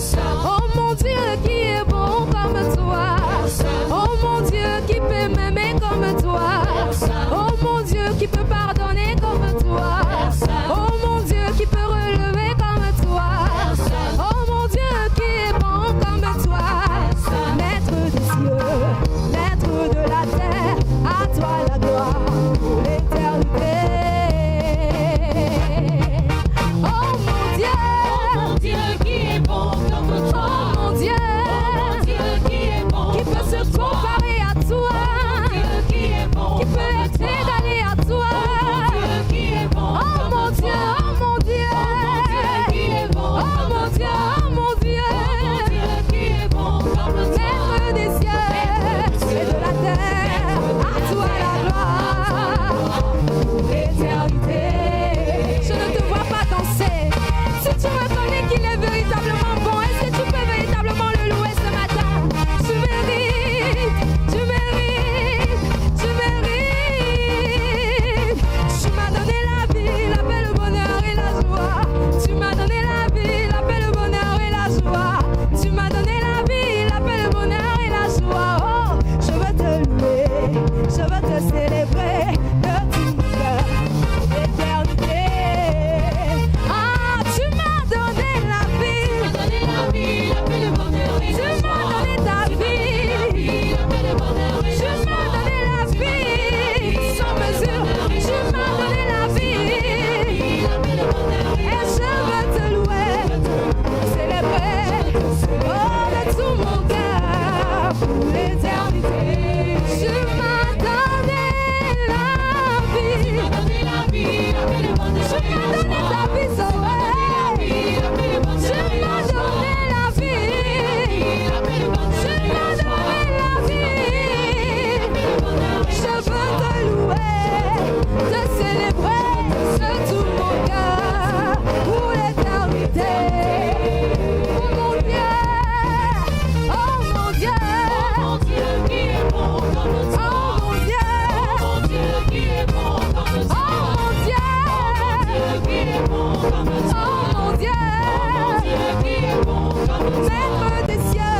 Oh mon Dieu qui est bon comme toi. Oh mon Dieu qui peut m'aimer comme toi. Oh mon Dieu qui peut pardonner comme toi. Oh mon Dieu qui peut relever comme toi. Oh mon Dieu qui est bon comme toi. Maître des cieux, maître de la terre, à toi la gloire pour l'éternité. Oh mon Dieu qui est bon comme toi. Oh mon Dieu qui est bon, qui peut se comparer à toi. Qui est bon, qui peut être égalé à toi. Qui est bon, oh mon Dieu, oh mon Dieu, qui est bon, oh mon Dieu, oh mon Dieu, qui est bon comme maître des cieux et de la terre, à toi la gloire pour l'éternité. Je ne te vois pas danser. Si tu reconnais qu'il est véritablement bon, est-ce que tu peux véritablement le louer ce matin? Tu mérites, tu mérites, tu mérites. Tu m'as donné la vie, la paix, le bonheur et la joie. Tu m'as donné la vie, la paix, le bonheur et la joie. Tu m'as donné la vie, la paix, le bonheur et la joie. Oh, je veux te louer, je veux te célébrer de tout mon cœur, l'éternité. Ah, tu m'as donné la vie, la paix, le bonheur et la joie. Tu m'as donné ta vie, la paix, le bonheur et la joie. Tu m'as donné la vie sans mesure. Tu m'as donné la vie, la paix, le bonheur et je veux te louer, célébrer, oh, de tout mon cœur pour l'éternité. Tu m'as donné la vie, tu m'as donné la vie, la paix, le bonheur et la joie. Tu m'as donné ta vie, tu m'as donné la vie, la paix, le bonheur et la joie. Je veux te louer, te célébrer de tout mon cœur pour l'éternité. Oh mon Dieu, oh mon Dieu, oh mon Dieu qui est bon comme toi. Oh mon Dieu, oh mon Dieu qui est bon comme toi. Oh mon Dieu, qui est bon comme toi. Oh mon Dieu qui est bon comme toi. Maître des cieux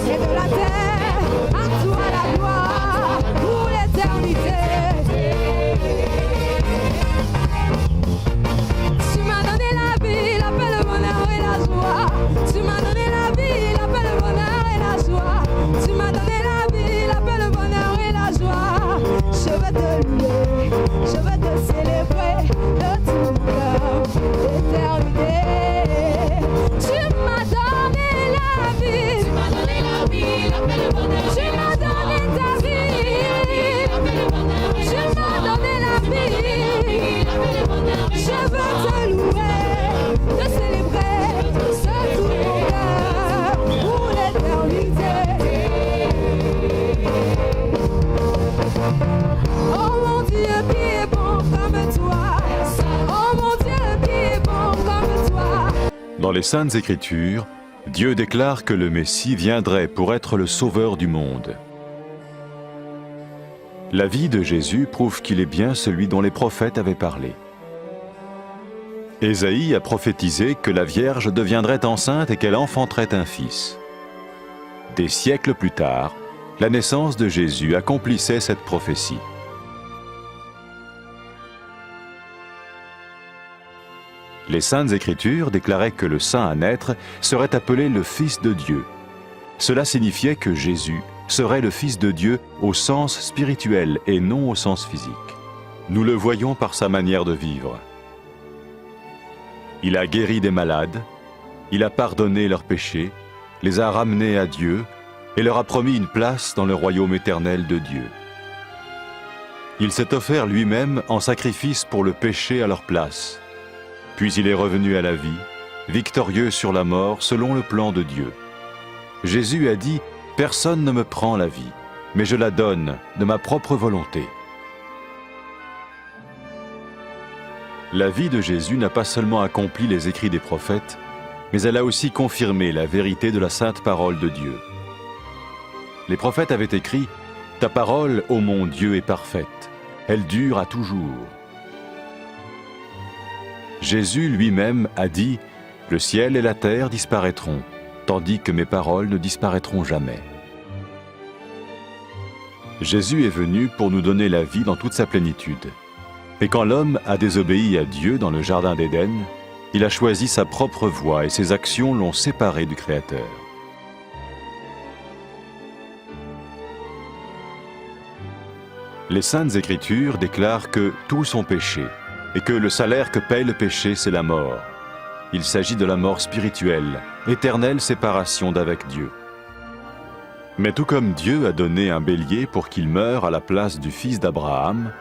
et de la terre, à toi la gloire pour l'éternité. Tu m'as donné la vie, la paix, le bonheur et la joie. Tu m'as donné la vie, la paix, le bonheur et la joie. Tu m'as donné la vie, la paix, le bonheur et la joie. Je veux te louer, je veux te célébrer de tout mon cœur, l'éternité. Tu m'as donné la vie, tu m'as donné la vie, la paix, le bonheur. Tu m'as donné ta vie, la paix, le bonheur. Tu m'as donné la vie, la paix, le bonheur. Je veux te louer, te célébrer de tout mon cœur pour l'éternité. Oh mon Dieu qui est bon comme toi. Oh mon Dieu qui est bon comme toi. Dans les Saintes Écritures, Dieu déclare que le Messie viendrait pour être le sauveur du monde. La vie de Jésus prouve qu'il est bien celui dont les prophètes avaient parlé. Ésaïe a prophétisé que la Vierge deviendrait enceinte et qu'elle enfanterait un fils. Des siècles plus tard, la naissance de Jésus accomplissait cette prophétie. Les Saintes Écritures déclaraient que le saint à naître serait appelé le Fils de Dieu. Cela signifiait que Jésus serait le Fils de Dieu au sens spirituel et non au sens physique. Nous le voyons par sa manière de vivre. Il a guéri des malades, il a pardonné leurs péchés, les a ramenés à Dieu et leur a promis une place dans le royaume éternel de Dieu. Il s'est offert lui-même en sacrifice pour le péché à leur place. Puis il est revenu à la vie, victorieux sur la mort selon le plan de Dieu. Jésus a dit « Personne ne me prend la vie, mais je la donne de ma propre volonté. » La vie de Jésus n'a pas seulement accompli les écrits des prophètes, mais elle a aussi confirmé la vérité de la sainte parole de Dieu. Les prophètes avaient écrit « Ta parole, ô mon Dieu, est parfaite, elle dure à toujours. » Jésus lui-même a dit « Le ciel et la terre disparaîtront, tandis que mes paroles ne disparaîtront jamais. Jésus est venu pour nous donner la vie dans toute sa plénitude. Et quand l'homme a désobéi à Dieu dans le jardin d'Éden, il a choisi sa propre voie et ses actions l'ont séparé du Créateur. Les Saintes Écritures déclarent que tous ont péché et que le salaire que paye le péché, c'est la mort. Il s'agit de la mort spirituelle, éternelle séparation d'avec Dieu. Mais tout comme Dieu a donné un bélier pour qu'il meure à la place du fils d'Abraham,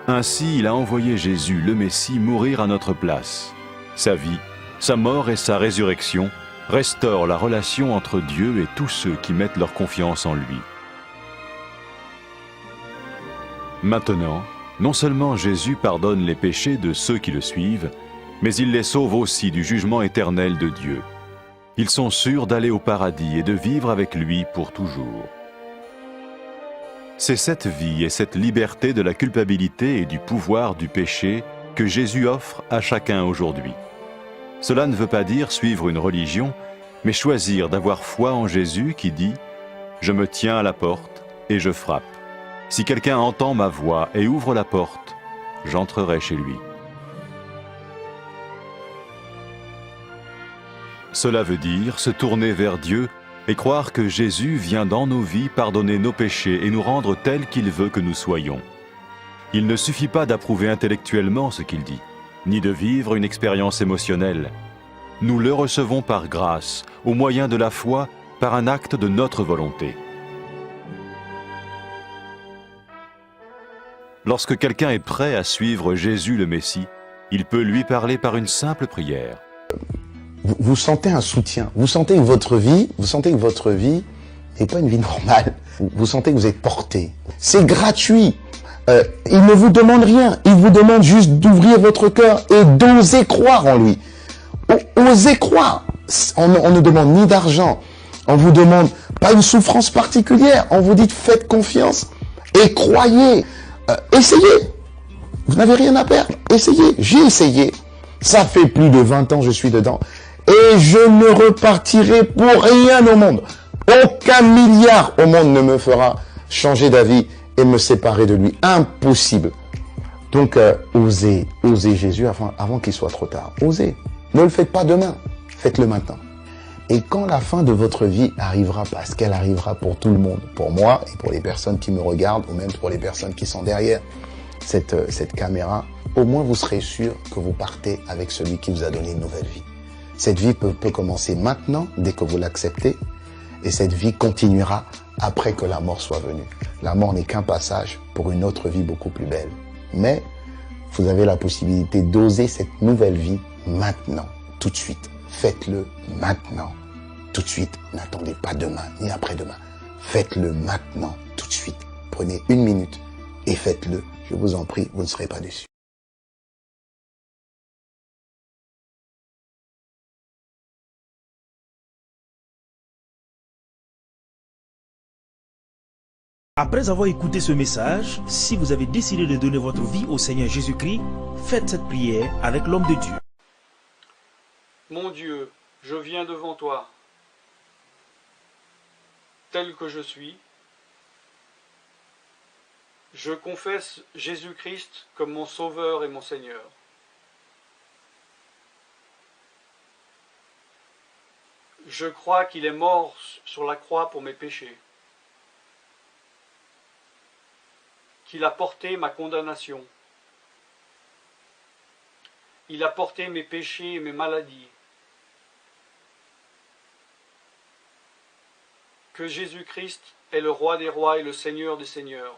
ainsi il a envoyé Jésus, le Messie, mourir à notre place. Sa vie, sa mort et sa résurrection restaurent la relation entre Dieu et tous ceux qui mettent leur confiance en lui. Maintenant, non seulement Jésus pardonne les péchés de ceux qui le suivent, mais il les sauve aussi du jugement éternel de Dieu. Ils sont sûrs d'aller au paradis et de vivre avec lui pour toujours. C'est cette vie et cette liberté de la culpabilité et du pouvoir du péché que Jésus offre à chacun aujourd'hui. Cela ne veut pas dire suivre une religion, mais choisir d'avoir foi en Jésus qui dit « Je me tiens à la porte et je frappe. Si quelqu'un entend ma voix et ouvre la porte, j'entrerai chez lui. » Cela veut dire se tourner vers Dieu et croire que Jésus vient dans nos vies pardonner nos péchés et nous rendre tels qu'il veut que nous soyons. Il ne suffit pas d'approuver intellectuellement ce qu'il dit, ni de vivre une expérience émotionnelle. Nous le recevons par grâce, au moyen de la foi, par un acte de notre volonté. Lorsque quelqu'un est prêt à suivre Jésus le Messie, il peut lui parler par une simple prière. Vous sentez un soutien, vous sentez que votre vie n'est pas une vie normale. Vous sentez que vous êtes porté. C'est gratuit. Il ne vous demande rien. Il vous demande juste d'ouvrir votre cœur et d'oser croire en lui. Osez croire. On ne demande ni d'argent. On vous demande pas une souffrance particulière. On vous dit faites confiance et croyez. Essayez. Vous n'avez rien à perdre. Essayez. J'ai essayé. Ça fait plus de 20 ans que je suis dedans. Et je ne repartirai pour rien au monde. Aucun milliard au monde ne me fera changer d'avis et me séparer de lui. Impossible. Donc, osez Jésus avant qu'il soit trop tard. Osez. Ne le faites pas demain. Faites-le maintenant. Et quand la fin de votre vie arrivera, parce qu'elle arrivera pour tout le monde, pour moi et pour les personnes qui me regardent, ou même pour les personnes qui sont derrière cette caméra, au moins vous serez sûr que vous partez avec celui qui vous a donné une nouvelle vie. Cette vie peut commencer maintenant, dès que vous l'acceptez, et cette vie continuera après que la mort soit venue. La mort n'est qu'un passage pour une autre vie beaucoup plus belle. Mais vous avez la possibilité d'oser cette nouvelle vie maintenant, tout de suite. Faites-le maintenant, tout de suite. N'attendez pas demain, ni après-demain. Faites-le maintenant, tout de suite. Prenez 1 minute et faites-le. Je vous en prie, vous ne serez pas déçus. Après avoir écouté ce message, si vous avez décidé de donner votre vie au Seigneur Jésus-Christ, faites cette prière avec l'homme de Dieu. Mon Dieu, je viens devant toi, tel que je suis. Je confesse Jésus-Christ comme mon Sauveur et mon Seigneur. Je crois qu'il est mort sur la croix pour mes péchés, qu'il a porté ma condamnation. Il a porté mes péchés et mes maladies. Que Jésus-Christ est le Roi des rois et le Seigneur des seigneurs.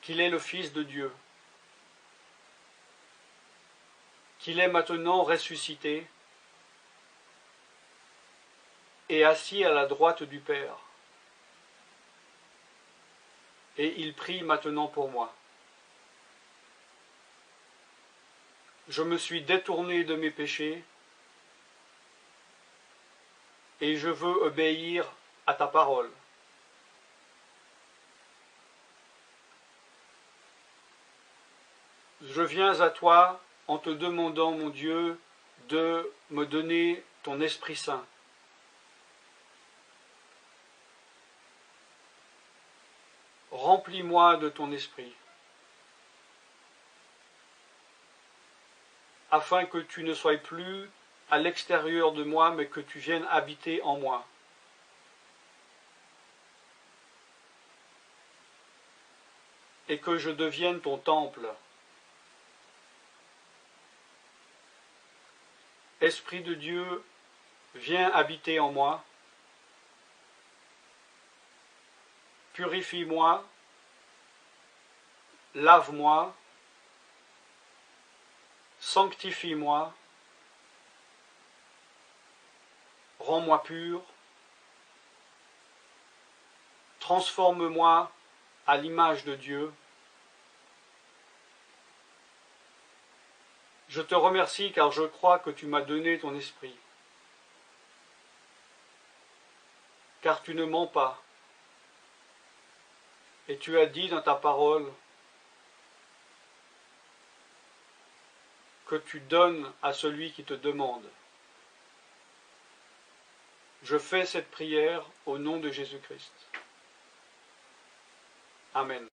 Qu'il est le Fils de Dieu. Qu'il est maintenant ressuscité et assis à la droite du Père. Et il prie maintenant pour moi. Je me suis détourné de mes péchés et je veux obéir à ta parole. Je viens à toi en te demandant, mon Dieu, de me donner ton Esprit Saint. Remplis-moi de ton esprit, afin que tu ne sois plus à l'extérieur de moi, mais que tu viennes habiter en moi. Et que je devienne ton temple. Esprit de Dieu, viens habiter en moi. Purifie-moi, lave-moi, sanctifie-moi, rends-moi pur, transforme-moi à l'image de Dieu. Je te remercie car je crois que tu m'as donné ton esprit, car tu ne mens pas. Et tu as dit dans ta parole que tu donnes à celui qui te demande. Je fais cette prière au nom de Jésus-Christ. Amen.